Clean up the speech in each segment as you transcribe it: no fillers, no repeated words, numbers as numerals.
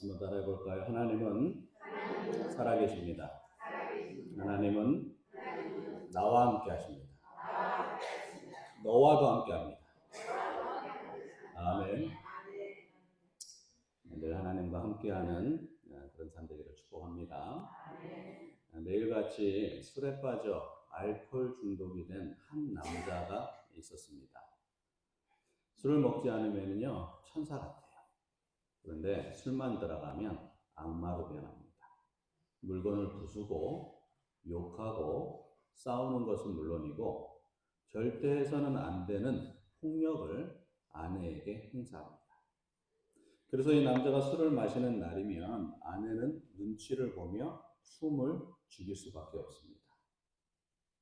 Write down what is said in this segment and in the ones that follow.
한번 따라해 볼까요? 하나님은 살아계십니다. 하나님은 나와 함께 하십니다. 너와도 함께 합니다. 아멘. 늘 하나님과 함께하는 그런 삶 되기를 축복합니다. 매일같이 술에 빠져 알코올 중독이 된 한 남자가 있었습니다. 술을 먹지 않으면요 천사 같아요. 그런데 술만 들어가면 악마로 변합니다. 물건을 부수고 욕하고 싸우는 것은 물론이고 절대 해서는 안 되는 폭력을 아내에게 행사합니다. 그래서 이 남자가 술을 마시는 날이면 아내는 눈치를 보며 숨을 죽일 수밖에 없습니다.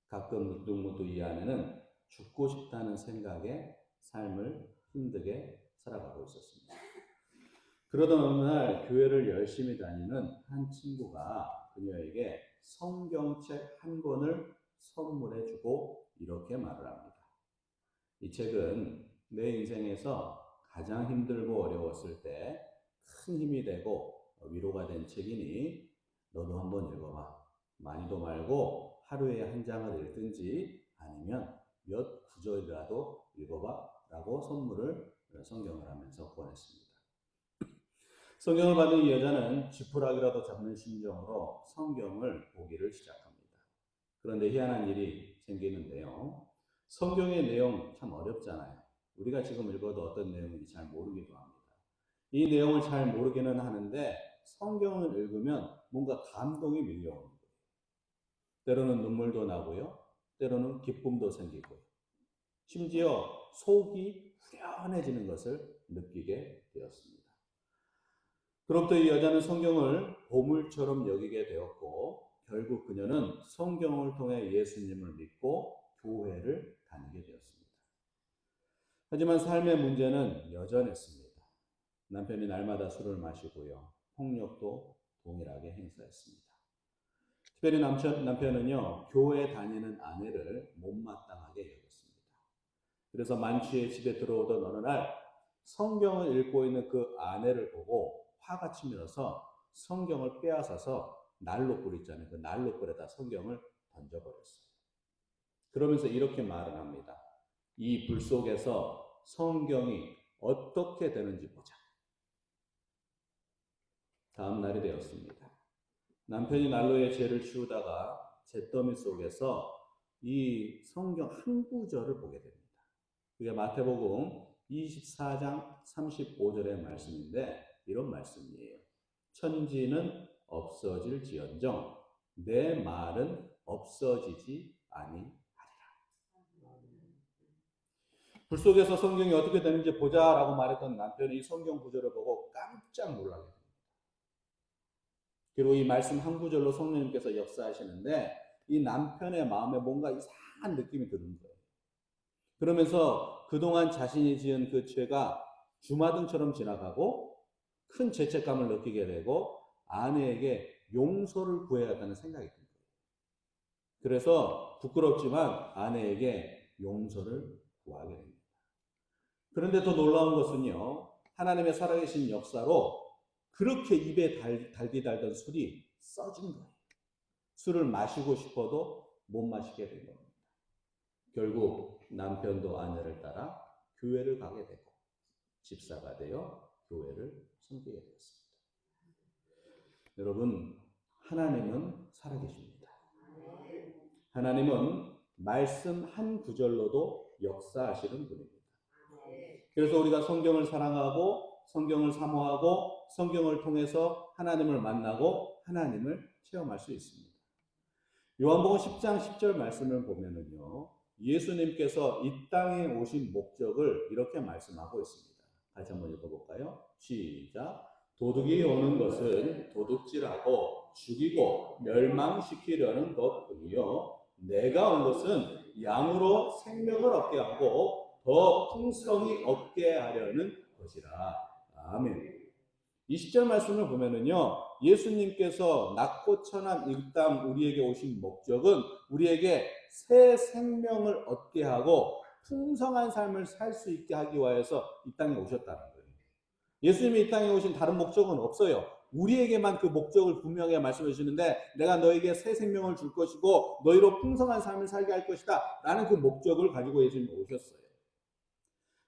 가끔 묻뚱묻뚱 이 아내는 죽고 싶다는 생각에 삶을 힘들게 살아가고 있었습니다. 그러던 어느 날 교회를 열심히 다니는 한 친구가 그녀에게 성경책 한 권을 선물해주고 이렇게 말을 합니다. 이 책은 내 인생에서 가장 힘들고 어려웠을 때 큰 힘이 되고 위로가 된 책이니 너도 한번 읽어봐. 많이도 말고 하루에 한 장을 읽든지 아니면 몇 구절이라도 읽어봐 라고 성경을 하면서 권했습니다. 성경을 받은 이 여자는 지푸라기라도 잡는 심정으로 성경을 보기를 시작합니다. 그런데 희한한 일이 생기는데요. 성경의 내용 참 어렵잖아요. 우리가 지금 읽어도 어떤 내용인지 잘 모르기도 합니다. 이 내용을 잘 모르기는 하는데 성경을 읽으면 뭔가 감동이 밀려오는 거예요. 때로는 눈물도 나고요. 때로는 기쁨도 생기고요. 심지어 속이 후련해지는 것을 느끼게 되었습니다. 그로부터 이 여자는 성경을 보물처럼 여기게 되었고 결국 그녀는 성경을 통해 예수님을 믿고 교회를 다니게 되었습니다. 하지만 삶의 문제는 여전했습니다. 남편이 날마다 술을 마시고요. 폭력도 동일하게 행사했습니다. 특별히 남편은요. 교회 다니는 아내를 못마땅하게 여겼습니다. 그래서 만취해 집에 들어오던 어느 날 성경을 읽고 있는 그 아내를 보고 화가 치밀어서 성경을 빼앗아서 난로불 있잖아요. 그 난로불에다 성경을 던져버렸어요. 그러면서 이렇게 말을 합니다. 이 불 속에서 성경이 어떻게 되는지 보자. 다음 날이 되었습니다. 남편이 난로에 재를 치우다가 잿더미 속에서 이 성경 한 구절을 보게 됩니다. 그게 마태복음 24장 35절의 말씀인데 이런 말씀이에요. 천지는 없어질지언정 내 말은 없어지지 아니하리라. 불 속에서 성경이 어떻게 되는지 보자라고 말했던 남편이 이 성경 구절을 보고 깜짝 놀라게 됩니다. 그리고 이 말씀 한 구절로 성령님께서 역사하시는데 이 남편의 마음에 뭔가 이상한 느낌이 드는 거예요. 그러면서 그동안 자신이 지은 그 죄가 주마등처럼 지나가고 큰 죄책감을 느끼게 되고 아내에게 용서를 구해야겠다는 생각이 든 거예요. 그래서 부끄럽지만 아내에게 용서를 구하게 됩니다. 그런데 더 놀라운 것은요. 하나님의 살아계신 역사로 그렇게 입에 달디 달던 술이 써진 거예요. 술을 마시고 싶어도 못 마시게 된 겁니다. 결국 남편도 아내를 따라 교회를 가게 되고 집사가 되어 교회를 섬기게 되었습니다. 여러분, 하나님은 살아계십니다. 하나님은 말씀 한 구절로도 역사하시는 분입니다. 그래서 우리가 성경을 사랑하고 성경을 사모하고 성경을 통해서 하나님을 만나고 하나님을 체험할 수 있습니다. 요한복음 10장 10절 말씀을 보면은요. 예수님께서 이 땅에 오신 목적을 이렇게 말씀하고 있습니다. 같이 한번 읽어볼까요? 시작. 도둑이 오는 것은 도둑질하고 죽이고 멸망시키려는 것뿐이요. 내가 온 것은 양으로 생명을 얻게 하고 더 풍성히 얻게 하려는 것이라. 아멘. 20절 말씀을 보면은요, 예수님께서 낮고 천한 이 땅 우리에게 오신 목적은 우리에게 새 생명을 얻게 하고 풍성한 삶을 살 수 있게 하기 위해서 이 땅에 오셨다는 거예요. 예수님이 이 땅에 오신 다른 목적은 없어요. 우리에게만 그 목적을 분명히 말씀해 주시는데, 내가 너에게 새 생명을 줄 것이고 너희로 풍성한 삶을 살게 할 것이다 라는 그 목적을 가지고 예수님이 오셨어요.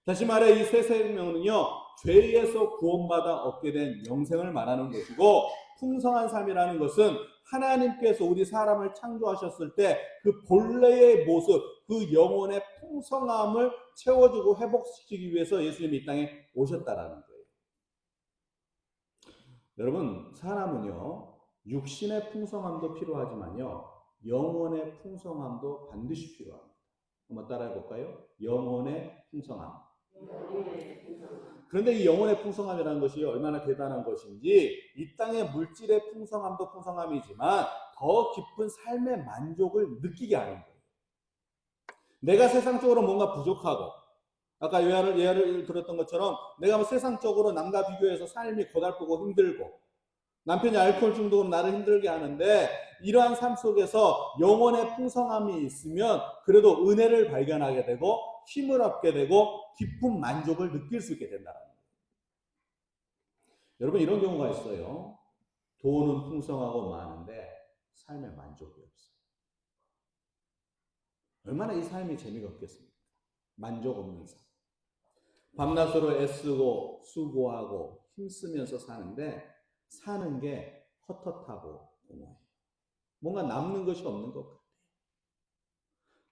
다시 말해 이 새 생명은요, 죄에서 구원받아 얻게 된 영생을 말하는 것이고, 풍성한 삶이라는 것은 하나님께서 우리 사람을 창조하셨을 때 그 본래의 모습, 그 영혼의 풍성함을 채워주고 회복시키기 위해서 예수님이 이 땅에 오셨다라는 거예요. 여러분, 사람은요, 육신의 풍성함도 필요하지만요, 영혼의 풍성함도 반드시 필요합니다. 한번 따라해 볼까요? 영혼의 풍성함. 그런데 이 영혼의 풍성함이라는 것이 얼마나 대단한 것인지, 이 땅의 물질의 풍성함도 풍성함이지만 더 깊은 삶의 만족을 느끼게 하는 거예요. 내가 세상적으로 뭔가 부족하고, 아까 예를 들었던 것처럼 내가 뭐 세상적으로 남과 비교해서 삶이 고달프고 힘들고, 남편이 알코올 중독으로 나를 힘들게 하는데, 이러한 삶 속에서 영혼의 풍성함이 있으면 그래도 은혜를 발견하게 되고 힘을 얻게 되고 깊은 만족을 느낄 수 있게 된다는 거예요. 여러분, 이런 경우가 있어요. 돈은 풍성하고 많은데 삶에 만족이 없어요. 얼마나 이 삶이 재미가 없겠습니까? 만족 없는 삶. 밤낮으로 애쓰고 수고하고 힘쓰면서 사는데 사는 게 헛헛하고 공허해요. 뭔가 남는 것이 없는 것 같아요.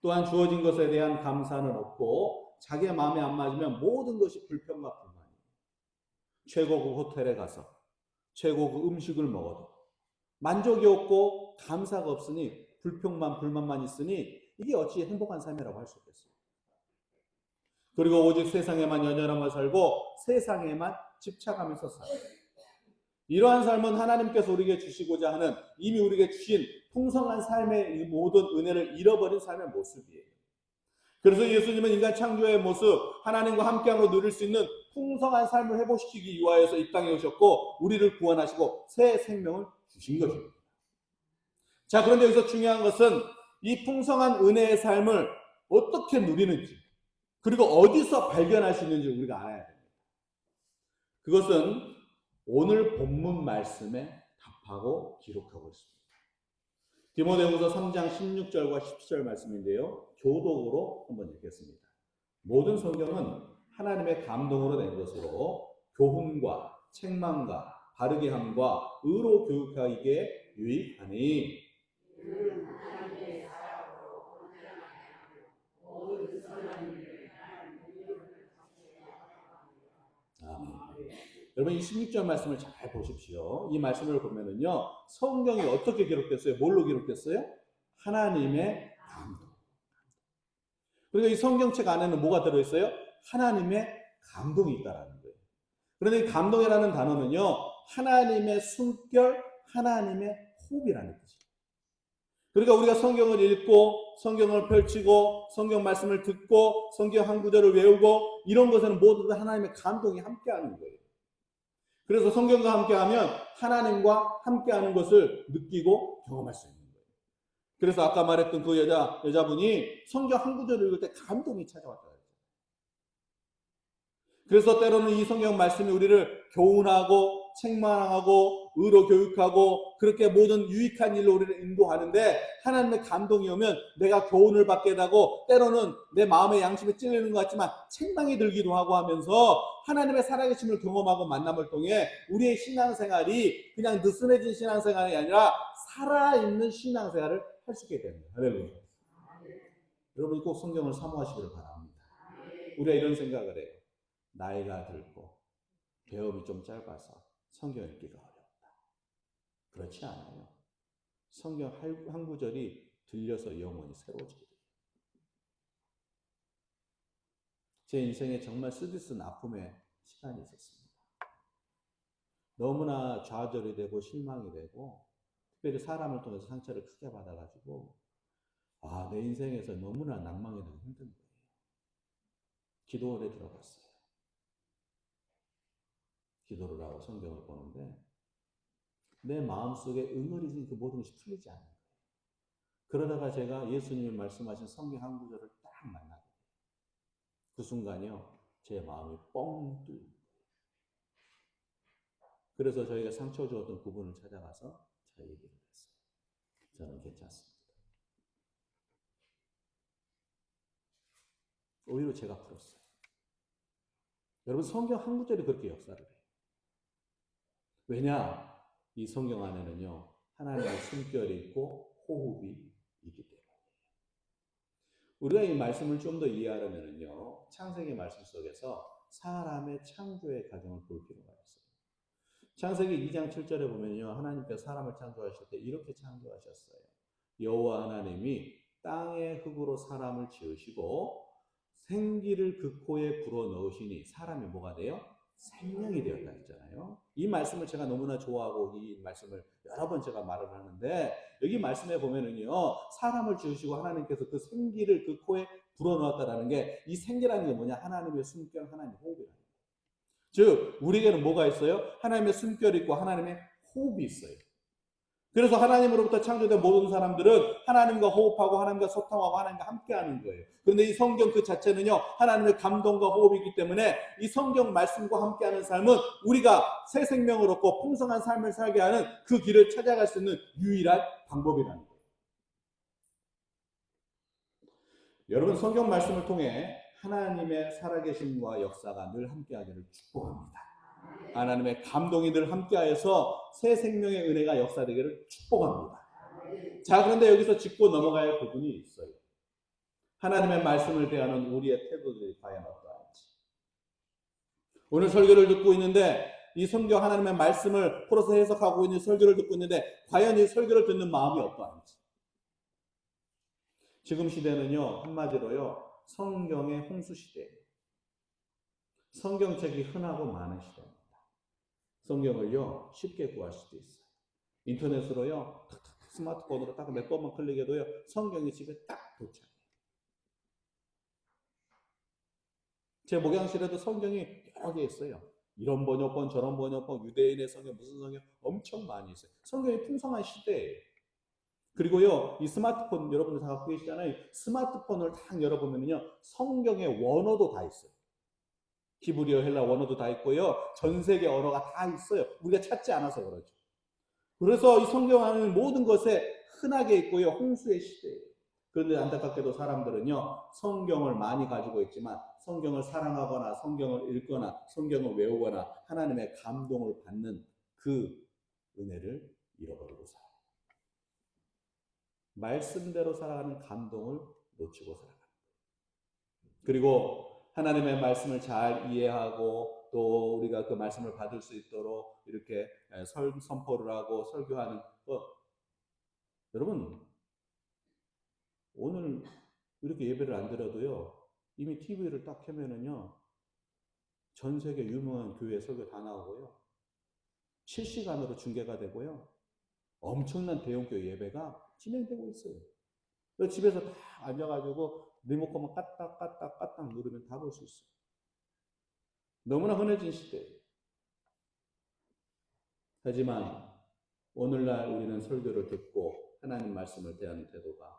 또한 주어진 것에 대한 감사는 없고 자기의 마음에 안 맞으면 모든 것이 불평과 불만이에요. 최고급 호텔에 가서 최고급 음식을 먹어도 만족이 없고 감사가 없으니 불평만 불만만 있으니 이게 어찌 행복한 삶이라고 할 수 있겠어요. 그리고 오직 세상에만 연연하며 살고 세상에만 집착하면서 살아요. 이러한 삶은 하나님께서 우리에게 주시고자 하는, 이미 우리에게 주신 풍성한 삶의 모든 은혜를 잃어버린 삶의 모습이에요. 그래서 예수님은 인간 창조의 모습, 하나님과 함께함으로 누릴 수 있는 풍성한 삶을 회복시키기 위하여서 이 땅에 오셨고 우리를 구원하시고 새 생명을 주신 것입니다. 자, 그런데 여기서 중요한 것은 이 풍성한 은혜의 삶을 어떻게 누리는지, 그리고 어디서 발견할 수 있는지 우리가 알아야 됩니다. 그것은 오늘 본문 말씀에 답하고 기록하고 있습니다. 디모데후서 3장 16절과 17절 말씀인데요, 교독으로 한번 읽겠습니다. 모든 성경은 하나님의 감동으로 된 것으로 교훈과 책망과 바르게 함과 의로 교육하기에 유익하니, 아멘. 여러분, 이 16절 말씀을 잘 보십시오. 이 말씀을 보면은요, 성경이 어떻게 기록됐어요? 뭘로 기록됐어요? 하나님의 감동. 그러니까 이 성경책 안에는 뭐가 들어있어요? 하나님의 감동이 있다라는 거예요. 그런데 이 감동이라는 단어는요, 하나님의 숨결, 하나님의 호흡이라는 뜻이에요. 그러니까 우리가 성경을 읽고 성경을 펼치고 성경 말씀을 듣고 성경 한 구절을 외우고 이런 것에는 모두 하나님의 감동이 함께하는 거예요. 그래서 성경과 함께하면 하나님과 함께하는 것을 느끼고 경험할 수 있는 거예요. 그래서 아까 말했던 그 여자분이 성경 한 구절을 읽을 때 감동이 찾아왔다. 그래서 때로는 이 성경 말씀이 우리를 교훈하고 책망하고 의로 교육하고 그렇게 모든 유익한 일로 우리를 인도하는데, 하나님의 감동이 오면 내가 교훈을 받게 되고 때로는 내 마음의 양심에 찔리는 것 같지만 책망이 들기도 하고 하면서 하나님의 살아계심을 경험하고 만남을 통해 우리의 신앙생활이 그냥 느슨해진 신앙생활이 아니라 살아있는 신앙생활을 할 수 있게 됩니다. 할렐루야. 여러분이 꼭 성경을 사모하시기를 바랍니다. 우리가 이런 생각을 해요. 나이가 들고 배움이 좀 짧아서 성경 읽기가 어렵다. 그렇지 않아요. 성경 한 구절이 들려서 영혼이 새로워지게 돼요. 제 인생에 정말 쓰디쓴 아픔의 시간이 있었습니다. 너무나 좌절이 되고 실망이 되고 특별히 사람을 통해서 상처를 크게 받아가지고 내 인생에서 너무나 낭망이 되고 힘든 거예요. 기도원에 들어갔어요. 기도를 하고 성경을 보는데 내 마음속에 응어리진 그 모든 것이 풀리지 않는 거예요. 그러다가 제가 예수님이 말씀하신 성경 한 구절을 딱 만나게 돼요. 그 순간이요, 제 마음이 뻥 뚫린 거예요. 그래서 저희가 상처 주었던 그분을 찾아가서 저 얘기를 했어요. 저는 괜찮습니다. 오히려 제가 풀었어요. 여러분 성경 한 구절이 그렇게 역사를 해요. 왜냐? 이 성경 안에는요. 하나님의 숨결이 있고 호흡이 있기 때문에. 우리가 이 말씀을 좀 더 이해하려면요. 창세기 말씀 속에서 사람의 창조의 과정을 볼 필요가 있어요. 창세기 2장 7절에 보면요. 하나님께서 사람을 창조하실 때 이렇게 창조하셨어요. 여호와 하나님이 땅의 흙으로 사람을 지으시고 생기를 그 코에 불어 넣으시니 사람이 뭐가 돼요? 생명이 되었다 했잖아요. 이 말씀을 제가 너무나 좋아하고 이 말씀을 여러 번 제가 말을 하는데 여기 말씀에 보면은요. 사람을 지으시고 하나님께서 그 생기를 그 코에 불어 넣었다라는 게 이 생기라는 게 뭐냐? 하나님의 숨결, 하나님의 호흡이라는 거예요. 즉 우리에게는 뭐가 있어요? 하나님의 숨결이 있고 하나님의 호흡이 있어요. 그래서 하나님으로부터 창조된 모든 사람들은 하나님과 호흡하고 하나님과 소통하고 하나님과 함께하는 거예요. 그런데 이 성경 그 자체는요 하나님의 감동과 호흡이기 때문에 이 성경 말씀과 함께하는 삶은 우리가 새 생명을 얻고 풍성한 삶을 살게 하는 그 길을 찾아갈 수 있는 유일한 방법이라는 거예요. 여러분 성경 말씀을 통해 하나님의 살아계심과 역사가 늘 함께하기를 축복합니다. 하나님의 감동이 늘 함께하여서 새 생명의 은혜가 역사되기를 축복합니다. 자, 그런데 여기서 짚고 넘어가야 할 부분이 있어요. 하나님의 말씀을 대하는 우리의 태도들이 과연 어떠한지. 오늘 설교를 듣고 있는데 이 성경 하나님의 말씀을 풀어서 해석하고 있는 설교를 듣고 있는데 과연 이 설교를 듣는 마음이 어떠한지. 지금 시대는요 한마디로요 성경의 홍수 시대예요. 성경책이 흔하고 많은 시대입니다. 성경을요 쉽게 구할 수도 있어요. 인터넷으로요 스마트폰으로 딱 몇 번만 클릭해도요 성경이 집에 딱 도착해요. 제 목양실에도 성경이 여러 개 있어요. 이런 번역본 저런 번역본 유대인의 성경 무슨 성경 엄청 많이 있어요. 성경이 풍성한 시대예요. 그리고요 이 스마트폰 여러분들 다 갖고 계시잖아요. 스마트폰을 딱 열어보면요 성경의 원어도 다 있어요. 히브리어 헬라 원어도 다 있고요 전 세계 언어가 다 있어요. 우리가 찾지 않아서 그렇죠. 그래서 이 성경 안에는 모든 것에 흔하게 있고요 홍수의 시대예요. 그런데 안타깝게도 사람들은요 성경을 많이 가지고 있지만 성경을 사랑하거나 성경을 읽거나 성경을 외우거나 하나님의 감동을 받는 그 은혜를 잃어버리고 살아요. 말씀대로 살아가는 감동을 놓치고 살아가는 거예요. 그리고 하나님의 말씀을 잘 이해하고 또 우리가 그 말씀을 받을 수 있도록 이렇게 선포를 하고 설교하는 것. 여러분 오늘 이렇게 예배를 안 드려도요 이미 TV를 딱 켜면은요 전 세계 유명한 교회 설교 다 나오고요 실시간으로 중계가 되고요 엄청난 대형교회 예배가 진행되고 있어요. 그래서 집에서 다 앉아가지고 리모컨만 까딱까딱 누르면 다 볼 수 있어요. 너무나 흔해진 시대예요. 하지만 오늘날 우리는 설교를 듣고 하나님 말씀을 대하는 태도가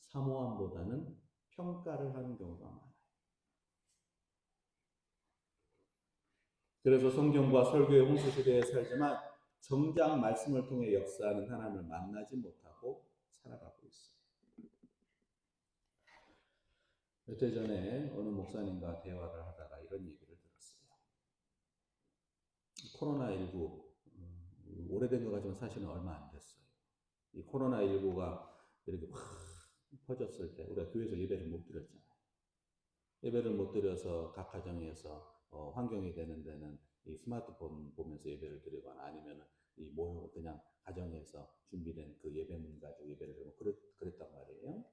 사모함보다는 평가를 하는 경우가 많아요. 그래서 성경과 설교의 홍수 시대에 살지만 정작 말씀을 통해 역사하는 하나님을 만나지 못하고 살아가고 있어요. 몇 해 전에 어느 목사님과 대화를 하다가 이런 얘기를 들었어요. 코로나19 오래된 것 같지만 사실은 얼마 안 됐어요. 이 코로나19가 이렇게 확 퍼졌을 때 우리가 교회에서 예배를 못 드렸잖아요. 예배를 못 드려서 각 가정에서 환경이 되는 데는 이 스마트폰 보면서 예배를 드리거나 아니면 이 모여 그냥 가정에서 준비된 그 예배문 가지고 예배를 드리고 그랬단 말이에요.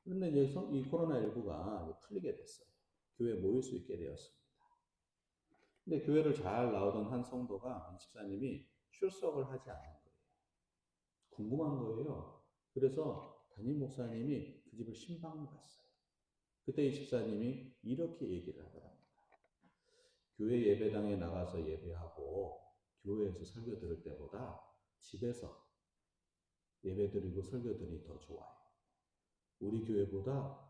그런데 이제 이 코로나19가 풀리게 됐어요. 교회에 모일 수 있게 되었습니다. 근데 교회를 잘 나오던 한 성도가 이 집사님이 출석을 하지 않은 거예요. 궁금한 거예요. 그래서 담임 목사님이 그 집을 신방을 갔어요. 그때 이 집사님이 이렇게 얘기를 하더랍니다. 교회 예배당에 나가서 예배하고 교회에서 설교 들을 때보다 집에서 예배 드리고 설교 드리니 더 좋아요. 우리 교회보다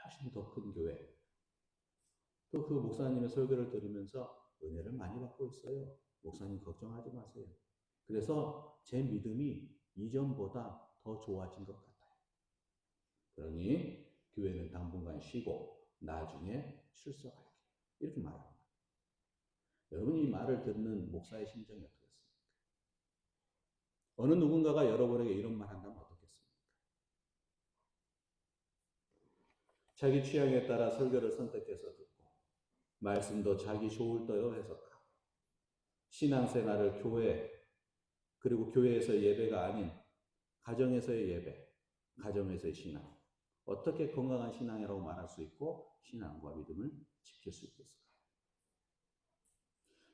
훨씬 더 큰 교회. 또 그 목사님의 설교를 들으면서 은혜를 많이 받고 있어요. 목사님 걱정하지 마세요. 그래서 제 믿음이 이전보다 더 좋아진 것 같아요. 그러니 교회는 당분간 쉬고 나중에 출석할게요. 이렇게 말합니다. 여러분, 이 말을 듣는 목사의 심정이 어떻겠습니까? 어느 누군가가 여러분에게 이런 말 한다면 어떻겠습니까? 자기 취향에 따라 설교를 선택해서 듣고 말씀도 자기 좋을 대로 해석하고 신앙생활을 교회 그리고 교회에서 예배가 아닌 가정에서의 예배, 가정에서의 신앙, 어떻게 건강한 신앙이라고 말할 수 있고 신앙과 믿음을 지킬 수 있겠을까요?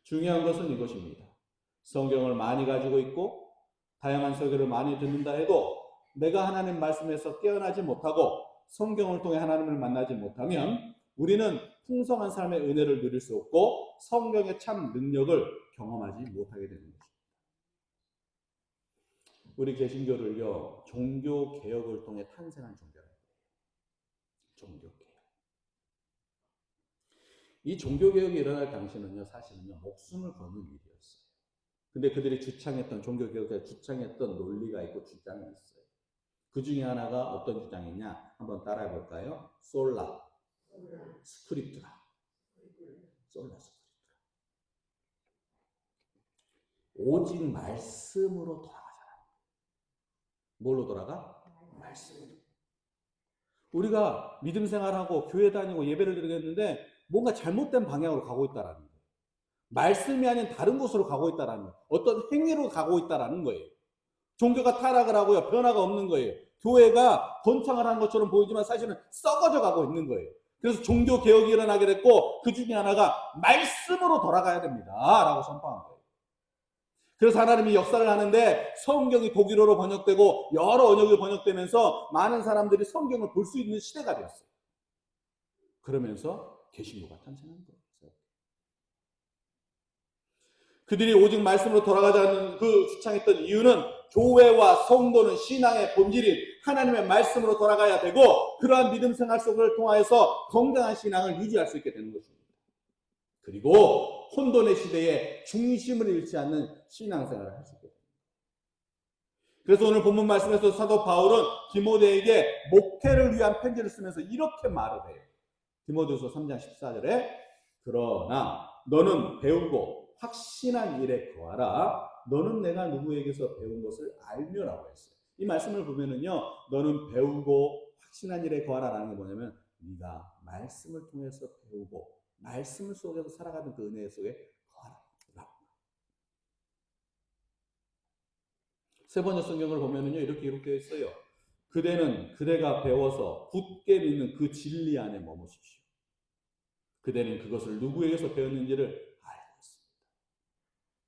중요한 것은 이것입니다. 성경을 많이 가지고 있고 다양한 설교를 많이 듣는다 해도 내가 하나님 말씀에서 깨어나지 못하고 성경을 통해 하나님을 만나지 못하면 우리는 풍성한 삶의 은혜를 누릴 수 없고 성경의 참 능력을 경험하지 못하게 되는 것입니다. 우리 개신교를요, 종교 개혁을 통해 탄생한 종교예요. 종교 개혁. 이 종교 개혁이 일어날 당시는요, 사실은요, 목숨을 거는 일이었어요. 근데 그들이 주창했던 종교 개혁에 주창했던 논리가 있고 주장이 있어요. 그 중에 하나가 어떤 주장이냐? 한번 따라해 볼까요? 솔라 스크립트라. 솔라 스크립트라. 오직 말씀으로 돌아가잖아. 뭘로 돌아가? 말씀으로. 우리가 믿음 생활하고 교회 다니고 예배를 드리겠는데 뭔가 잘못된 방향으로 가고 있다라는 거예요. 말씀이 아닌 다른 곳으로 가고 있다라는 거예요. 어떤 행위로 가고 있다라는 거예요. 종교가 타락을 하고요. 변화가 없는 거예요. 교회가 번창을 하는 것처럼 보이지만 사실은 썩어져 가고 있는 거예요. 그래서 종교 개혁이 일어나게 됐고 그 중에 하나가 말씀으로 돌아가야 됩니다. 라고 선포한 거예요. 그래서 하나님이 역사를 하는데 성경이 독일어로 번역되고 여러 언어로 번역되면서 많은 사람들이 성경을 볼 수 있는 시대가 되었어요. 그러면서 개신교가 탄생한 거예요. 그들이 오직 말씀으로 돌아가자는 그 주창했던 이유는 교회와 성도는 신앙의 본질인 하나님의 말씀으로 돌아가야 되고 그러한 믿음 생활 속을 통하여서 건강한 신앙을 유지할 수 있게 되는 것입니다. 그리고 혼돈의 시대에 중심을 잃지 않는 신앙생활을 할 수 있게 됩니다. 그래서 오늘 본문 말씀에서 사도 바울은 디모데에게 목회를 위한 편지를 쓰면서 이렇게 말을 해요. 디모데후서 3장 14절에 그러나 너는 배우고 확신한 일에 거하라. 너는 내가 누구에게서 배운 것을 알며라고 했어요. 이 말씀을 보면은요, 너는 배우고 확신한 일에 거하라라는 게 뭐냐면 네가 말씀을 통해서 배우고 말씀 속에서 살아가는 그 은혜 속에 거하라. 세 번째 성경을 보면은요, 이렇게 기록되어 있어요. 그대가 배워서 굳게 믿는 그 진리 안에 머무십시오. 그대는 그것을 누구에게서 배웠는지를 알고 있습니다.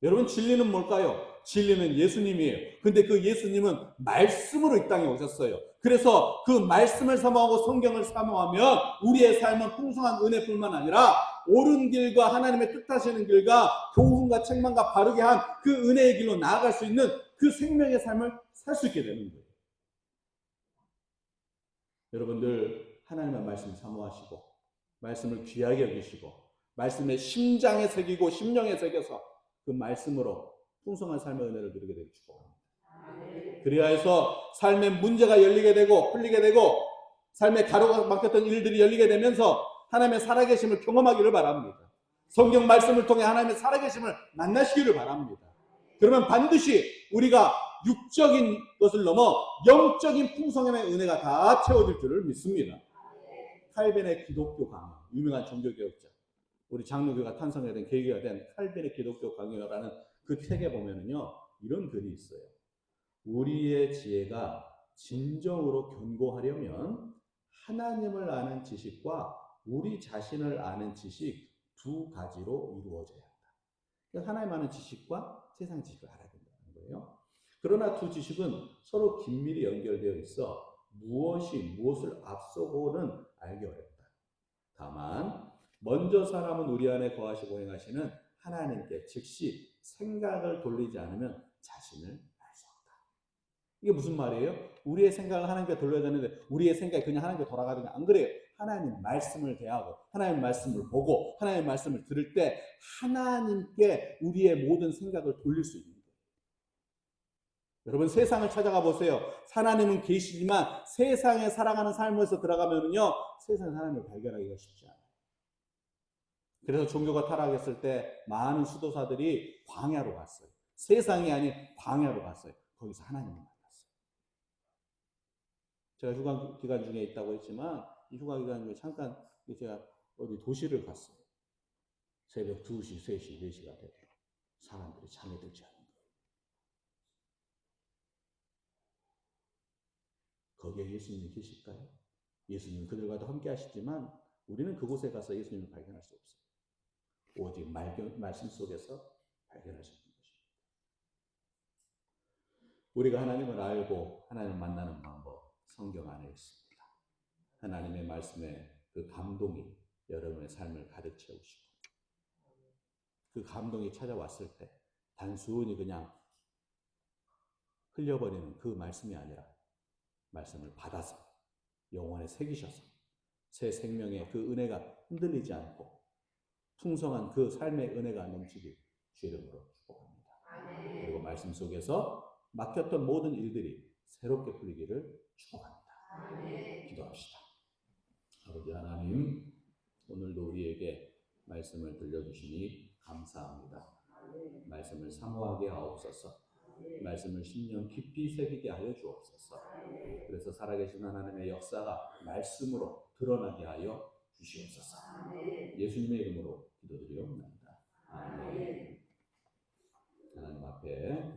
여러분, 진리는 뭘까요? 진리는 예수님이에요. 근데 그 예수님은 말씀으로 이 땅에 오셨어요. 그래서 그 말씀을 사모하고 성경을 사모하면 우리의 삶은 풍성한 은혜뿐만 아니라 옳은 길과 하나님의 뜻하시는 길과 교훈과 책망과 바르게 한 그 은혜의 길로 나아갈 수 있는 그 생명의 삶을 살 수 있게 되는 거예요. 여러분들 하나님의 말씀 사모하시고 말씀을 귀하게 여기시고 말씀의 심장에 새기고 심령에 새겨서 그 말씀으로 풍성한 삶의 은혜를 누리게 되기 축복합니다. 그리하여서 삶의 문제가 열리게 되고 풀리게 되고 삶의 가로가 막혔던 일들이 열리게 되면서 하나님의 살아계심을 경험하기를 바랍니다. 성경 말씀을 통해 하나님의 살아계심을 만나시기를 바랍니다. 그러면 반드시 우리가 육적인 것을 넘어 영적인 풍성함의 은혜가 다 채워질 줄을 믿습니다. 칼빈의 기독교 강요, 유명한 종교개혁자, 우리 장로교가 탄생하게 된 계기가 된 칼빈의 기독교 강요라는 그 책에 보면은요, 이런 글이 있어요. 우리의 지혜가 진정으로 견고하려면 하나님을 아는 지식과 우리 자신을 아는 지식 두 가지로 이루어져야 한다. 그러니까 하나님 아는 지식과 세상 지식을 알아야 된다는 거예요. 그러나 두 지식은 서로 긴밀히 연결되어 있어 무엇이 무엇을 앞서고는 알기 어렵다. 다만 먼저 사람은 우리 안에 거하시고 행하시는 하나님께 즉시 생각을 돌리지 않으면 자신을 알 수 없다. 이게 무슨 말이에요? 우리의 생각을 하나님께 돌려야 되는데 우리의 생각이 그냥 하나님께 돌아가는 게 안 그래요. 하나님 말씀을 대하고 하나님 말씀을 보고 하나님 말씀을 들을 때 하나님께 우리의 모든 생각을 돌릴 수 있는 거예요. 여러분 세상을 찾아가 보세요. 하나님은 계시지만 세상에 살아가는 삶에서 들어가면은요, 세상에 하나님을 발견하기가 쉽지 않아요. 그래서 종교가 타락했을 때 많은 수도사들이 광야로 갔어요. 세상이 아닌 광야로 갔어요. 거기서 하나님을 만났어요. 제가 휴가 기간 중에 있다고 했지만 이 휴가 기간 중에 잠깐 제가 어디 도시를 갔어요. 새벽 2시, 3시, 4시가 돼요. 사람들이 잠에 들지 않는 거예요. 거기에 예수님이 계실까요? 예수님은 그들과도 함께 하시지만 우리는 그곳에 가서 예수님을 발견할 수 없어요. 오직 말씀 속에서 발견할 수 있는 것입니다. 우리가 하나님을 알고 하나님을 만나는 방법, 성경 안에 있습니다. 하나님의 말씀에 그 감동이 여러분의 삶을 가득 채우시고 그 감동이 찾아왔을 때 단순히 그냥 흘려버리는 그 말씀이 아니라 말씀을 받아서 영혼에 새기셔서 새 생명의 그 은혜가 흔들리지 않고 풍성한 그 삶의 은혜가 넘치길 주의 이름으로 축복합니다. 그리고 말씀 속에서 막혔던 모든 일들이 새롭게 풀리기를 축복합니다. 기도합시다. 아버지 하나님, 오늘도 우리에게 말씀을 들려주시니 감사합니다. 말씀을 사모하게 하옵소서. 말씀을 심령 깊이 새기게 하여 주옵소서. 그래서 살아계신 하나님의 역사가 말씀으로 드러나게 하여 주시옵소서. 예수님의 이름으로 기도드리옵나이다. 아멘. 하나님 앞에